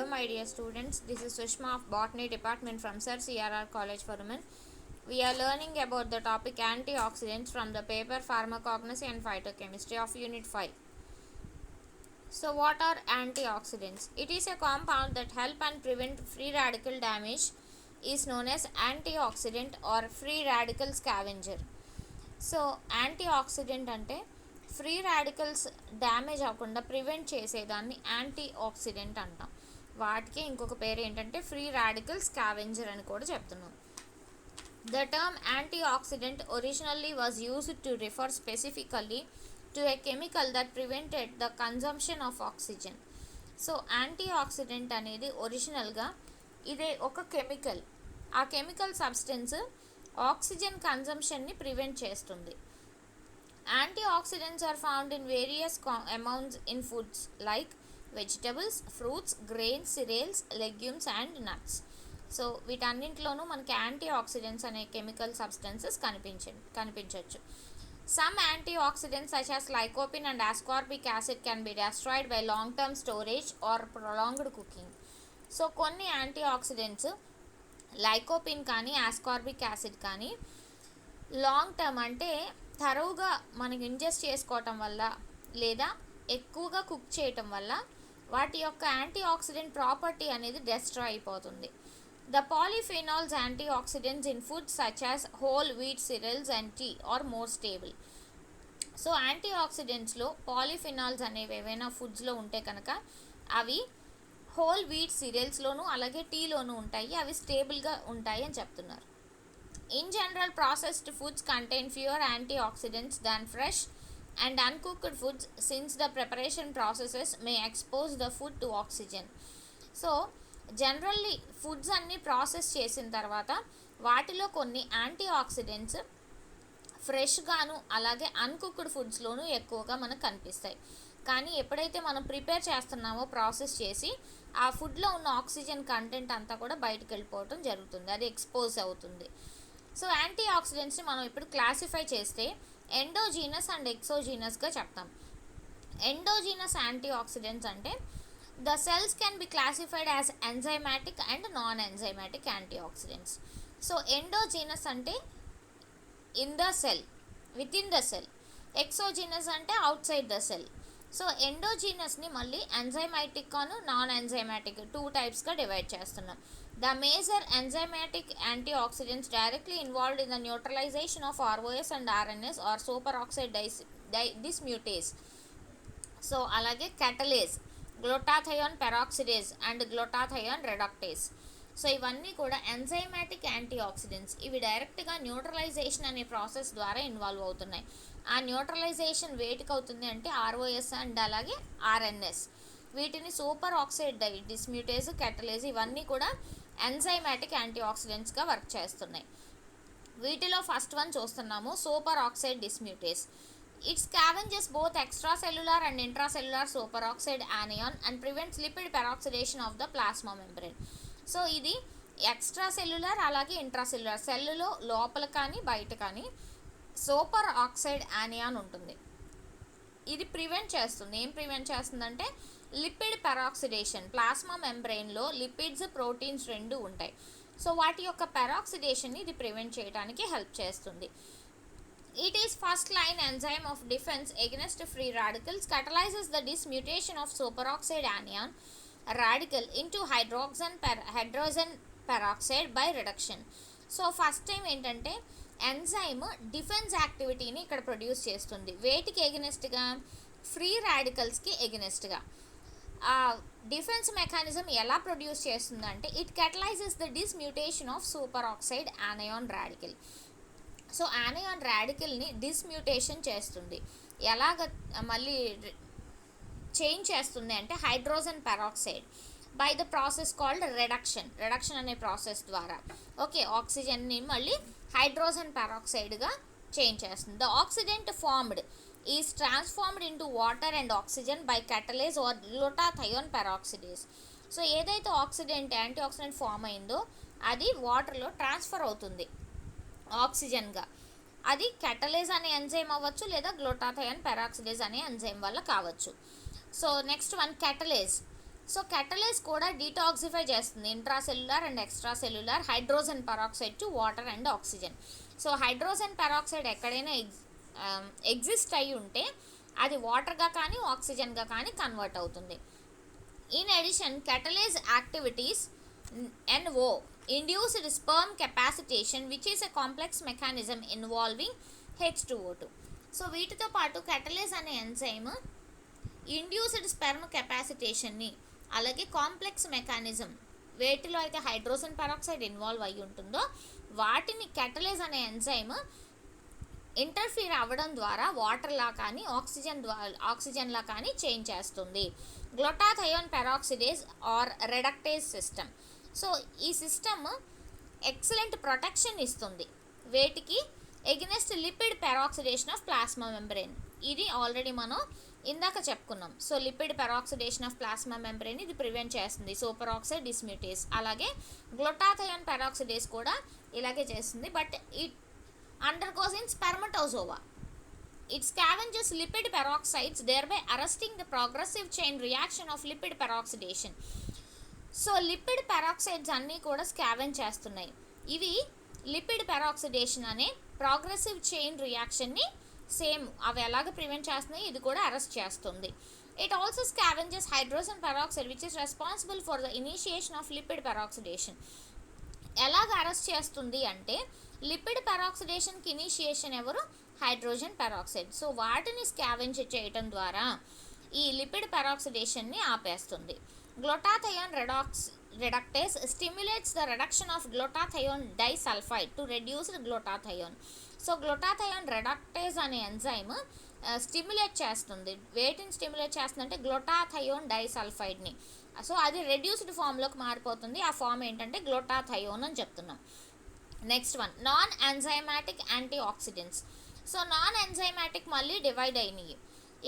my dear students. This is Sushma of Botany Department from Sir CRR College for Women. We are learning about the topic antioxidants from the paper Pharmacognosy and Phytochemistry of Unit 5. So, what are antioxidants? It is a compound that help and prevent free radical damage, is known as antioxidant or free radical scavenger. So antioxidant అంటే free radicals damage అవ్వకుండా prevent చేసేదాన్ని anti oxidant అంటాం. వాటికి ఇంకొక పేరు ఏంటంటే free radical scavenger అని కూడా చెప్తున్నాం. The term antioxidant originally was used to refer specifically to a chemical that prevented the consumption of oxygen. So antioxidant అనేది ఒరిజినల్గా ఇదే ఒక కెమికల్. ఆ కెమికల్ సబ్స్టెన్స్ ఆక్సిజన్ కన్జంప్షన్ని ప్రివెంట్ చేస్తుంది. Antioxidants are found in various amounts in foods like vegetables, fruits, grains, cereals, legumes and nuts. So వీటన్నింటిలోనూ మనకి antioxidants అనే కెమికల్ సబ్స్టెన్సెస్ కనిపించవచ్చు. Some antioxidants such as lycopene and ascorbic acid can be destroyed by long term storage or prolonged cooking. So కొన్ని antioxidants lycopene కానీ ascorbic acid కానీ long term అంటే తరువుగా మనకి ingest చేసుకోవటం వల్ల లేదా ఎక్కువగా కుక్ చేయటం వల్ల వాటి యొక్క యాంటీఆక్సిడెంట్ ప్రాపర్టీ అనేది డెస్ట్రాయ్ అయిపోతుంది. The polyphenols antioxidants in food such as whole wheat cereals and tea are more stable. So యాంటీఆక్సిడెంట్స్లో పాలిఫినాల్స్ అనేవి ఏవైనా ఫుడ్స్లో ఉంటే కనుక అవి హోల్ వీట్ సీరియల్స్లోనూ అలాగే టీలోనూ ఉంటాయి, అవి స్టేబుల్గా ఉంటాయి అని చెప్తున్నారు. In general processed foods contain fewer antioxidants than fresh and uncooked foods since the preparation processes May expose the food to oxygen. So generally foods అన్నీ ప్రాసెస్ చేసిన తర్వాత వాటిలో కొన్ని యాంటీఆక్సిడెంట్స్ ఫ్రెష్గాను అలాగే అన్కుక్డ్ ఫుడ్స్లోనూ ఎక్కువగా మనకు కనిపిస్తాయి. కానీ ఎప్పుడైతే మనం ప్రిపేర్ చేస్తున్నామో ప్రాసెస్ చేసి ఆ ఫుడ్లో ఉన్న ఆక్సిజన్ కంటెంట్ అంతా కూడా బయటకు వెళ్ళిపోవటం జరుగుతుంది, అది ఎక్స్పోజ్ అవుతుంది. సో యాంటీఆక్సిడెంట్స్ని మనం ఇప్పుడు క్లాసిఫై చేస్తే ఎండోజీనస్ అండ్ ఎక్సోజీనస్గా చెప్తాం. ఎండోజీనస్ యాంటీఆక్సిడెంట్స్ అంటే the cells can be classified as enzymatic and non enzymatic antioxidants. So endogenous అంటే in the cell, within the cell. Exogenous అంటే outside the cell. So ఎండోజీనస్ని మళ్ళీ enzymatic అను non enzymatic 2 టైప్స్గా divide చేస్తున్నాం. The major enzymatic antioxidants directly involved in the neutralization of ROS and RNS are superoxide dismutase. So అలాగే catalase, glutathione peroxidase and glutathione రెడాక్టేజ్. So ఇవన్నీ కూడా enzymatic antioxidants. ఇవి డైరెక్ట్గా న్యూట్రలైజేషన్ అనే process ద్వారా involve అవుతున్నాయి. ఆ న్యూట్రలైజేషన్ వేటికి అవుతుంది అంటే ROS అండ్ అలాగే RNS. వీటిని సూపర్ ఆక్సైడ్ డిస్మ్యూటేజ్, కెటలేజ్ ఇవన్నీ కూడా ఎంజైమాటిక్ యాంటీఆక్సిడెంట్స్గా వర్క్ చేస్తున్నాయి. వీటిలో ఫస్ట్ వన్ చూస్తున్నాము, superoxide dismutase. It scavenges both extracellular and intracellular superoxide anion and prevents lipid peroxidation of the plasma membrane. So ఇది extra cellular అలాగే intracellular సెల్లులో లోపల కానీ బయట కానీ సూపర్ ఆక్సైడ్ ఆనియాన్ ఉంటుంది. ఇది ప్రివెంట్ చేస్తుంది. ఏం ప్రివెంట్ చేస్తుందంటే లిపిడ్ పెరాక్సిడేషన్. ప్లాస్మా మెంబ్రెయిన్లో లిపిడ్స్, ప్రోటీన్స్ రెండు ఉంటాయి. సో వాటి యొక్క పెరాక్సిడేషన్ని ఇది ప్రివెంట్ చేయడానికి హెల్ప్ చేస్తుంది. It is first line enzyme of defense against free radicals, catalyzes the dismutation of superoxide anion radical into hydrogen peroxide by reduction. So first time ఏంటంటే enzyme defence యాక్టివిటీని ఇక్కడ ప్రొడ్యూస్ చేస్తుంది. వేటికి ఎగనెస్ట్గా? ఫ్రీ రాడికల్స్కి ఎగనెస్ట్గా. ఆ డిఫెన్స్ మెకానిజం ఎలా ప్రొడ్యూస్ చేస్తుందంటే it catalyzes the dismutation of superoxide anion radical. So anion రాడికల్ని డిస్మ్యూటేషన్ చేస్తుంది. ఎలాగ మళ్ళీ చేంజ్ చేస్తుంది అంటే hydrogen peroxide by the process called reduction అనే ప్రాసెస్ ద్వారా ఓకే ఆక్సిజన్ని మళ్ళీ హైడ్రోజన్ పెరాక్సైడ్గా చేంజ్ చేస్తుంది. The oxidant formed is transformed into water and oxygen by catalase or glutathione peroxidase. So ఏదైతే యాంటీఆక్సిడెంట్ ఫామ్ అయిందో అది వాటర్లో ట్రాన్స్ఫర్ అవుతుంది ఆక్సిజన్గా. అది కెటలేజ్ అనే ఎంజైమ్ అవ్వచ్చు లేదా గ్లూటాథయోన్ పెరాక్సిడేజ్ అనే ఎంజైమ్ వల్ల కావచ్చు. So next one catalase. So catalase కూడా డీటాక్సిఫై చేస్తుంది intracellular and extracellular hydrogen peroxide to water and oxygen. So hydrogen peroxide ఎక్కడైనా ఎగ్జిస్ట్ అయి ఉంటే అది వాటర్గా కానీ ఆక్సిజన్గా కానీ కన్వర్ట్ అవుతుంది. In addition catalase activities NO induced sperm capacitation which is a complex mechanism involving H2O2. So వీటితో పాటు catalase అనే ఎంజైమ్ ఇండ్యూస్డ్ స్పెర్మ్ కెపాసిటేషన్ని అలాగే కాంప్లెక్స్ మెకానిజం వేటిలో అయితే హైడ్రోజన్ పెరాక్సైడ్ ఇన్వాల్వ్ అయి ఉంటుందో వాటిని catalase అనే ఎంజైమ్ ఇంటర్ఫియర్ అవ్వడం ద్వారా వాటర్లా కానీ ఆక్సిజన్లా కానీ చేంజ్ చేస్తుంది. Glutathione peroxidase or reductase system. So ఈ సిస్టమ్ ఎక్సలెంట్ ప్రొటెక్షన్ ఇస్తుంది వేటికి against lipid peroxidation of plasma membrane. ఇది ఆల్రెడీ మనం ఇందాక చెప్పుకున్నాం. So lipid peroxidation of plasma membrane ఇది ప్రివెంట్ చేస్తుంది. సూపర్ ఆక్సైడ్ డిస్మ్యూటేస్ అలాగే గ్లూటాథయోన్ పెరాక్సిడేజ్ కూడా ఇలాగే చేస్తుంది. But it undergoes in spermatozoa. It scavenges lipid peroxides, thereby arresting the progressive chain reaction of lipid peroxidation. So lipid peroxides అన్నీ కూడా scavenge చేస్తున్నాయి. ఇవి లిపిడ్ పెరాక్సిడేషన్ అనే ప్రోగ్రెసివ్ చైన్ రియాక్షన్ని సేమ్ అవి ఎలాగ ప్రివెంట్ చేస్తున్నాయి ఇది కూడా అరెస్ట్ చేస్తుంది. It also scavenges hydrogen peroxide which is responsible for the initiation of lipid peroxidation. ఎలాగ అరెస్ట్ చేస్తుంది అంటే లిపిడ్ పెరాక్సిడేషన్కి ఇనిషియేషన్ ఎవరు హైడ్రోజన్ పెరాక్సైడ్. సో వాటిని స్కావెంజ్ చేయటం ద్వారా ఈ లిపిడ్ పెరాక్సిడేషన్ని ఆపేస్తుంది. Glutathione reductase stimulates the reduction of glutathione disulfide to reduce glutathione. So glutathione reductase అనే ఎంజైమ్ స్టిమ్యులేట్ చేస్తుంది. వేటిని స్టిమ్యులేట్ చేస్తుందంటే గ్లూటాథయోన్ డైసల్ఫైడ్ని. సో అది రెడ్యూస్డ్ ఫామ్లోకి మారిపోతుంది. ఆ ఫామ్ ఏంటంటే గ్లూటాథయోన్ అని చెప్తున్నాం. Next one non enzymatic antioxidants. So non enzymatic మళ్ళీ డివైడ్ అయినాయి.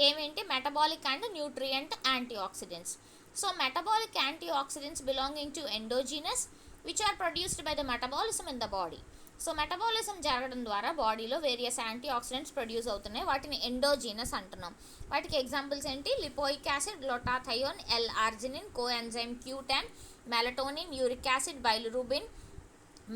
ఏమేంటి metabolic and nutrient antioxidants. So metabolic antioxidants belonging to endogenous which are produced by the metabolism in the body. So metabolism జరగడం ద్వారా బాడీలో various anti oxidants produce అవుతున్నాయి. వాటిని endogenous అంటున్నాం. వాటికి ఎగ్జాంపుల్స్ ఏంటి lipoic acid glutathione L-arginine coenzyme Q10 melatonin uric acid bilirubin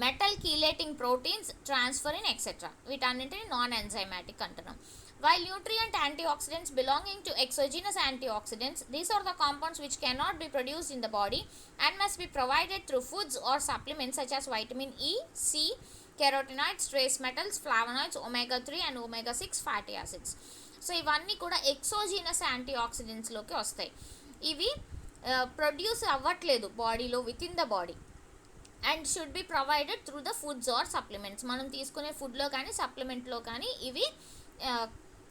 metal chelating proteins transferrin etcetera. వీటన్నింటిని non enzymatic అంటున్నాం. While nutrient antioxidants belonging to exogenous antioxidants, these are the compounds which cannot be produced in the body and must be provided through foods or supplements such as vitamin E, C, carotenoids, trace metals, flavonoids, omega-3 and omega-6 fatty acids. So ఇవన్నీ కూడా ఎక్సోజీనస్ anti ఆక్సిడెంట్స్లోకి వస్తాయి. ఇవి produce అవ్వట్లేదు బాడీలో within the body and should be provided through the foods or supplements. మనం తీసుకునే ఫుడ్లో కానీ సప్లిమెంట్లో కానీ ఇవి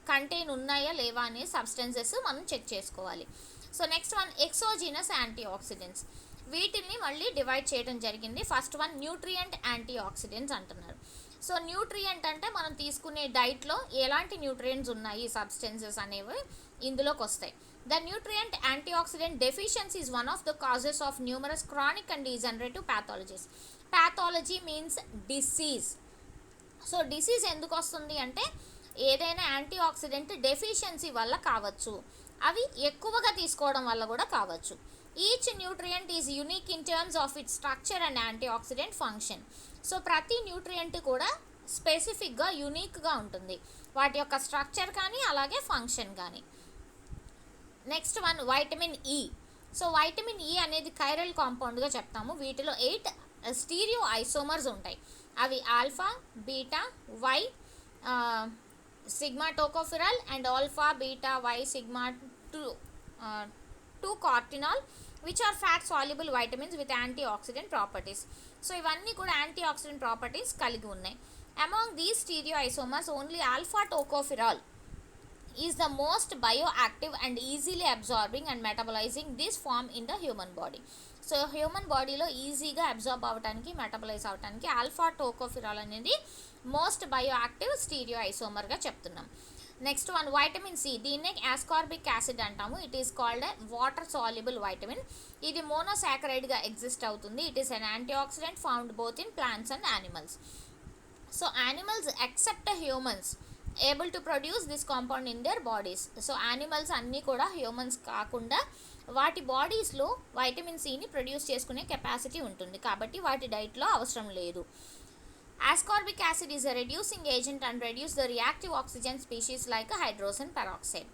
కంటైన్ ఉన్నాయా లేవా అనే సబ్స్టెన్సెస్ మనం చెక్ చేసుకోవాలి. So next one exogenous antioxidants. వీటిని మళ్ళీ డివైడ్ చేయడం జరిగింది. First one nutrient antioxidants అంటున్నారు. సో న్యూట్రియంట్ అంటే మనం తీసుకునే డైట్లో ఎలాంటి న్యూట్రియంట్స్ ఉన్నాయి సబ్స్టెన్సెస్ అనేవి ఇందులోకి వస్తాయి. The nutrient antioxidant deficiency is one of the causes of numerous chronic and degenerative pathologies. Pathology means disease. So disease ఎందుకు వస్తుంది అంటే ఏదైనా యాంటీ ఆక్సిడెంట్ డెఫిషియన్సీ వల్ల కావచ్చు, అవి ఎక్కువగా తీసుకోవడం వల్ల కూడా కావచ్చు. Each nutrient is unique in terms of it's structure and anti oxidant function. So ప్రతి న్యూట్రియంట్ కూడా స్పెసిఫిక్గా యూనిక్గా ఉంటుంది, వాటి యొక్క స్ట్రక్చర్ కానీ అలాగే ఫంక్షన్ కానీ. Next one vitamin E. So vitamin E అనేది కైరల్ కాంపౌండ్గా చెప్తాము. వీటిలో 8 స్టీరియో ఐసోమర్స్ ఉంటాయి. అవి ఆల్ఫా, బీటా, వై, sigma tocopherol and alpha beta వై సిగ్మా 2 కార్టినాల్ which are fat soluble vitamins with antioxidant properties. So ఇవన్నీ కూడా యాంటీ ఆక్సిడెంట్ ప్రాపర్టీస్ కలిగి ఉన్నాయి. Among these stereoisomers only alpha tocopherol is the most bioactive and easily absorbing and metabolizing this form in the human body. So human బాడీలో ఈజీగా absorb అవ్వడానికి metabolise అవ్వడానికి alpha టోకోఫిరాల్ అనేది most bioactive stereo ఐసోమర్గా చెప్తున్నాం. Next one vitamin C. దీన్నే ascorbic acid అంటాము. It is called a water soluble vitamin. ఇది మోనోసాకరైడ్గా ఎగ్జిస్ట్ అవుతుంది. It is an antioxidant found both in plants and animals. So animals except humans able to produce this compound in their bodies. So animals అన్నీ కూడా humans కాకుండా వాటి బాడీస్లో vitamin సిని produce చేసుకునే కెపాసిటీ ఉంటుంది, కాబట్టి వాటి డైట్లో అవసరం లేదు. Ascorbic acid is a reducing agent and reduce the reactive oxygen species like hydrogen peroxide.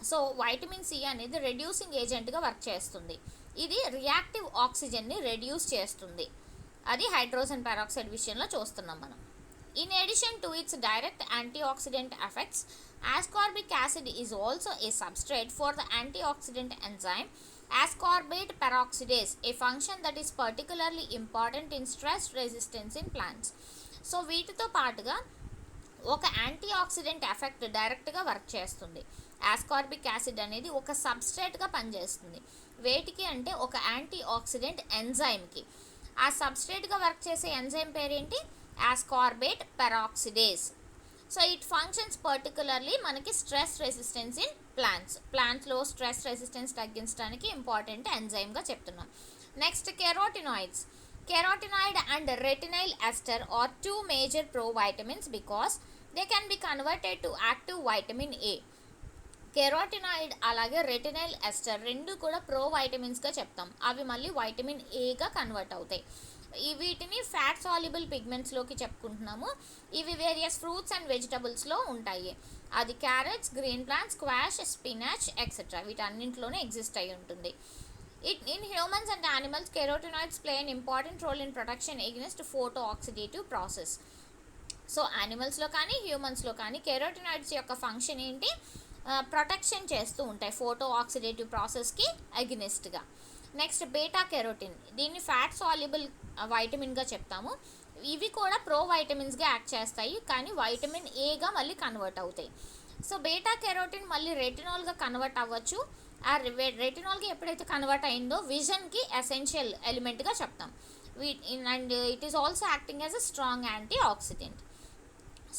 So vitamin C అనేది రెడ్యూసింగ్ ఏజెంట్గా వర్క్ చేస్తుంది. ఇది రియాక్టివ్ ఆక్సిజన్ని రెడ్యూస్ చేస్తుంది. అది హైడ్రోజన్ పెరాక్సైడ్ విషయంలో చూస్తున్నాం మనం. In addition to it's direct antioxidant effects, ascorbic acid is also a substrate for the antioxidant enzyme ascorbate peroxidase, a function that is particularly important in stress resistance in plants. So వీటితో పాటుగా ఒక anti oxidant effect డైరెక్ట్గా work చేస్తుంది. Ascorbic acid అనేది ఒక సబ్స్ట్రేట్గా పనిచేస్తుంది. వేటికి అంటే ఒక యాంటీ ఆక్సిడెంట్ ఎంజైమ్కి. ఆ సబ్స్ట్రేట్గా వర్క్ చేసే ఎంజైమ్ పేరేంటి? Ascorbate peroxidase. So it functions particularly మనకి స్ట్రెస్ రెసిస్టెన్స్ ఇన్ ప్లాంట్స్లో స్ట్రెస్ రెసిస్టెన్స్ తగ్గించడానికి ఇంపార్టెంట్ ఎంజైమ్గా చెప్తున్నాం. Next carotenoids. Carotenoid and retinyl ester are two major provitamins because they can be converted to active vitamin A. Carotenoid అలాగే retinyl ester రెండు కూడా ప్రోవైటమిన్స్గా చెప్తాం. అవి మళ్ళీ వైటమిన్ ఏగా కన్వర్ట్ అవుతాయి. వీటిని ఫ్యాట్ సాల్యుబుల్ పిగ్మెంట్స్లోకి చెప్పుకుంటున్నాము. ఇవి వేరియస్ ఫ్రూట్స్ అండ్ వెజిటబుల్స్లో ఉంటాయి. అది carrots, green plants, squash, spinach etcetera వీటన్నింటిలోనే ఎగ్జిస్ట్ అయి ఉంటుంది. In humans and animals, carotenoids play an important role in protection against photooxidative process. So యానిమల్స్లో కానీ హ్యూమన్స్లో కానీ కెరోటినాయిడ్స్ యొక్క ఫంక్షన్ ఏంటి? ప్రొటెక్షన్ చేస్తూ ఉంటాయి ఫోటో ఆక్సిడేటివ్ ప్రాసెస్కి అగెనిస్ట్గా. నెక్స్ట్ బీటా కెరోటిన్, దీన్ని ఫ్యాట్ సాల్యుబుల్ వైటమిన్గా చెప్తాము. ఇవి కూడా ప్రో వైటమిన్స్గా యాక్ట్ చేస్తాయి, కానీ వైటమిన్ ఏగా మళ్ళీ కన్వర్ట్ అవుతాయి. సో బీటా కెరోటిన్ మళ్ళీ రెటినాల్గా కన్వర్ట్ అవ్వచ్చు. ఆ రెటినాల్కి ఎప్పుడైతే కన్వర్ట్ అయిందో విజన్కి ఎసెన్షియల్ ఎలిమెంట్గా చెప్తాం. And it is also acting as a strong antioxidant.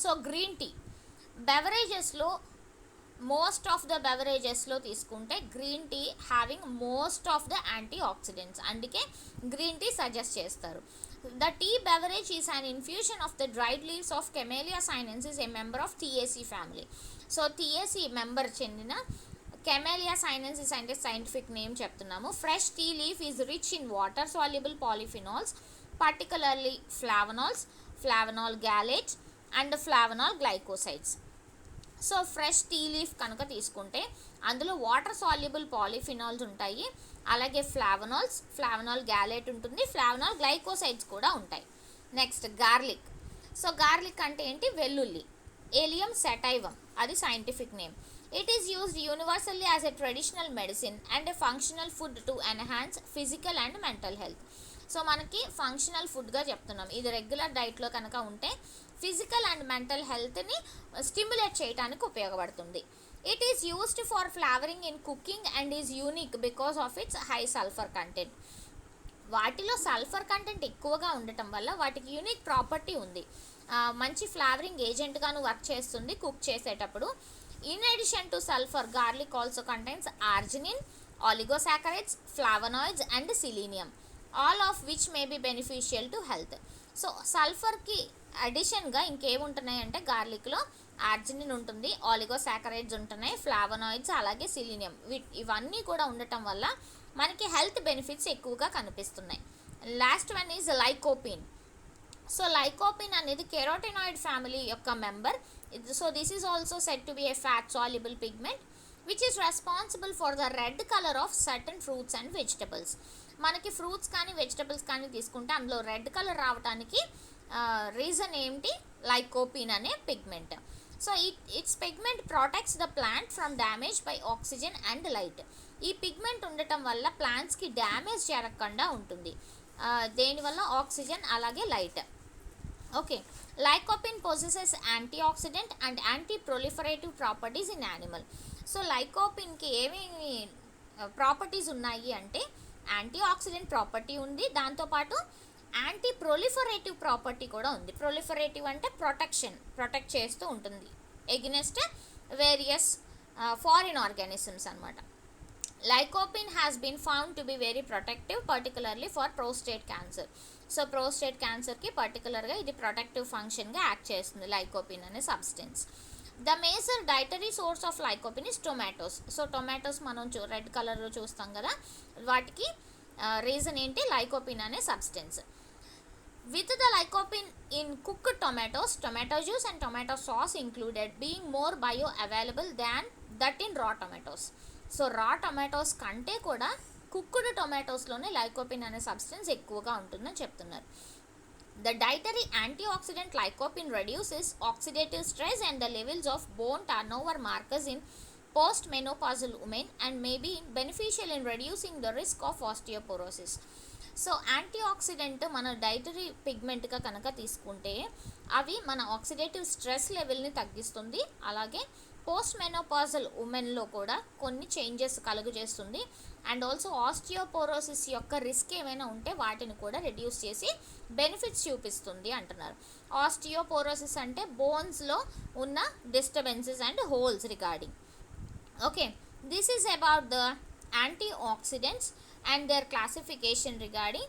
So green tea బెవరేజెస్లో మోస్ట్ ఆఫ్ ద బెవరేజెస్లో తీసుకుంటే green tea having most of the antioxidants, అందుకే గ్రీన్ టీ సజెస్ట్ చేస్తారు. The tea beverage is an infusion of the dried leaves of Camellia sinensis, a member of Theaceae family. So Theaceae member చెందిన Camellia sinensis అంటే scientific name చెప్తున్నాము. Fresh tea leaf is rich in water soluble polyphenols, particularly flavanols, flavanol gallate and flavanol glycosides. So fresh tea leaf కనుక తీసుకుంటే అందులో water soluble polyphenols ఉంటాయి, అలాగే flavanols, flavanol గ్యాలేట్ ఉంటుంది, ఫ్లావనాల్ glycosides కూడా ఉంటాయి. Next garlic. సో గార్లిక్ అంటే ఏంటి? వెల్లుల్లి. ఏలియం సెటైవం అది scientific name. It is used universally as a traditional medicine and a functional food to enhance physical and mental health. So మనకి ఫంక్షనల్ ఫుడ్గా చెప్తున్నాం. ఇది రెగ్యులర్ డైట్లో కనుక ఉంటే ఫిజికల్ అండ్ మెంటల్ హెల్త్ని స్టిమ్యులేట్ చేయడానికి ఉపయోగపడుతుంది. It is used for flavouring in cooking and is unique because of it's high sulphur content. వాటిలో సల్ఫర్ కంటెంట్ ఎక్కువగా ఉండటం వల్ల వాటికి యూనిక్ ప్రాపర్టీ ఉంది. మంచి ఫ్లేవరింగ్ ఏజెంట్గాను వర్క్ చేస్తుంది కుక్ చేసేటప్పుడు. In addition to sulfur, garlic also contains arginine, oligosaccharides, flavonoids and selenium, all of which may be beneficial to health. So సల్ఫర్కి అడిషన్గా ఇంకేముంటున్నాయి అంటే గార్లిక్లో ఆర్జినిన్ ఉంటుంది, ఆలిగోసాకరైడ్స్ ఉంటున్నాయి, ఫ్లావనాయిడ్స్ అలాగే సిలీనియం. ఇవన్నీ కూడా ఉండటం వల్ల మనకి హెల్త్ బెనిఫిట్స్ ఎక్కువగా కనిపిస్తున్నాయి. Last one is lycopene. So lycopene అనేది కెరోటినాయిడ్ ఫ్యామిలీ యొక్క member. So this is also said to be A fat soluble pigment which is responsible for the red colour of certain fruits and vegetables. మనకి fruits కానీ vegetables కానీ తీసుకుంటే అందులో red colour రావడానికి reason ఏంటి? Lycopene అనే pigment. So it's pigment protects the plant from damage by oxygen and light. ఈ pigment ఉండటం వల్ల ప్లాంట్స్కి డ్యామేజ్ జరగకుండా ఉంటుంది, దేనివల్ల? ఆక్సిజన్ అలాగే light. Okay, lycopene possesses antioxidant and anti proliferative properties in animal. So లైకోపిన్కి ఏమేమి ప్రాపర్టీస్ ఉన్నాయి అంటే యాంటీ ఆక్సిడెంట్ ప్రాపర్టీ ఉంది, దాంతోపాటు యాంటీ ప్రొలిఫరేటివ్ ప్రాపర్టీ కూడా ఉంది. ప్రొలిఫరేటివ్ అంటే ప్రొటెక్ట్ చేస్తూ ఉంటుంది ఎగెనిస్ట్ వేరియస్ ఫారిన్ ఆర్గానిజమ్స్ అనమాట. Lycopene has been found to be very protective, particularly for prostate cancer. So prostate క్యాన్సర్కి పర్టికులర్గా ఇది ప్రొటెక్టివ్ ఫంక్షన్గా యాక్ట్ చేస్తుంది లైకోపిన్ అనే substance. The major dietary source of lycopene is tomatoes. So tomatoes మనం red కలర్లో చూస్తాం కదా, వాటికి రీజన్ ఏంటి, లైకోపిన్ అనే substance. With the lycopene in cooked tomatoes, tomato juice and tomato sauce included, being more bioavailable than that in raw tomatoes. So రా tomatoes కంటే కూడా కుక్డ్ టొమాటోస్లోనే లైకోపిన్ అనే సబ్స్టెన్స్ ఎక్కువగా ఉంటుందని చెప్తున్నారు. The dietary antioxidant lycopene reduces oxidative stress and the levels of bone turnover markers in postmenopausal women and may be beneficial in reducing the risk of osteoporosis. So anti oxidant మన dietary పిగ్మెంట్గా కనుక తీసుకుంటే అవి మన oxidative stress లెవెల్ని తగ్గిస్తుంది, అలాగే post menopausal ఉమెన్లో కూడా కొన్ని చేంజెస్ కలుగజేస్తుంది, అండ్ ఆల్సో ఆస్టియోపోరోసిస్ యొక్క రిస్క్ ఏమైనా ఉంటే వాటిని కూడా రెడ్యూస్ చేసి బెనిఫిట్స్ చూపిస్తుంది అంటున్నారు. ఆస్టియోపోరోసిస్ అంటే బోన్స్లో ఉన్న disturbances and holes regarding. Okay, this is about the antioxidants and their classification regarding.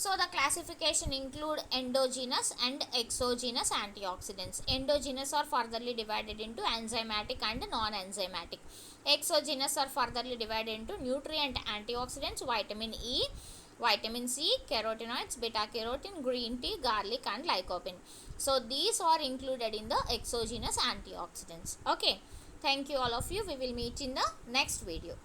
So the classification include endogenous and exogenous antioxidants. Endogenous are furtherly divided into enzymatic and non-enzymatic. Exogenous are furtherly divided into nutrient antioxidants, vitamin E, vitamin C, carotenoids, beta carotene, green tea, garlic and lycopene. So these are included in the exogenous antioxidants. Okay, thank you all of you. We will meet in the next video.